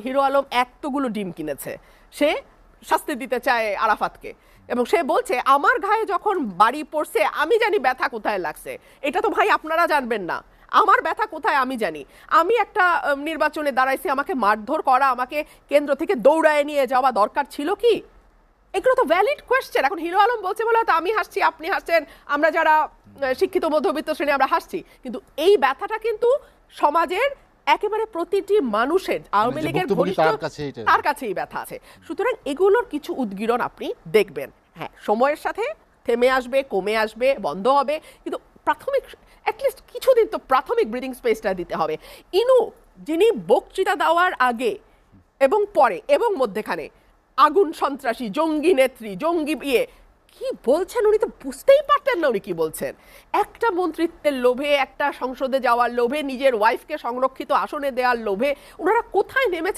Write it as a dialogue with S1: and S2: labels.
S1: Hero Alam এতগুলো ডিম কিনেছে, সে শাস্তি দিতে চায় আরাফাতকে, এবং সে বলছে আমার গায়ে যখন বাড়ি পড়ছে আমি জানি ব্যথা কোথায় লাগছে। এটা তো ভাই আপনারা জানবেন না, আমার ব্যথা কোথায় আমি জানি। আমি একটা নির্বাচনে দাঁড়াইছি, আমাকে মারধর করা, আমাকে কেন্দ্র থেকে দৌড়ায় নিয়ে যাওয়া দরকার ছিল কি? এগুলো তো ভ্যালিড কোয়েশ্চেন। এখন হিরো আলম বলছে বলে তো আমি হাসছি, আপনি হাসছেন, আমরা যারা শিক্ষিত মধ্যবিত্ত শ্রেণী আমরা হাসছি, কিন্তু এই ব্যথাটা কিন্তু সমাজের একেবারে প্রতিটি মানুষের, আওয়ামী লীগের তার কাছে এই ব্যথা আছে। সুতরাং এগুলোর কিছু উদ্গীরণ আপনি দেখবেন, হ্যাঁ সময়ের সাথে থেমে আসবে, কমে আসবে, বন্ধ হবে, কিন্তু প্রাথমিক অ্যাটলিস্ট কিছুদিন তো প্রাথমিক ব্রিদিং স্পেসটা দিতে হবে। ইনু যিনি বক্তৃতা দেওয়ার আগে এবং পরে এবং মধ্যেখানে আগুন সন্ত্রাসী, জঙ্গি নেত্রী, জঙ্গি কি বলছেন উনি তো বুঝতেই পারতেন না উনি কি বলছেন। একটা মন্ত্রিত্বের লোভে, একটা সংসদে যাওয়ার লোভে, নিজের ওয়াইফকে সংরক্ষিত আসনে দেওয়ার লোভে ওনারা কোথায় নেমেছে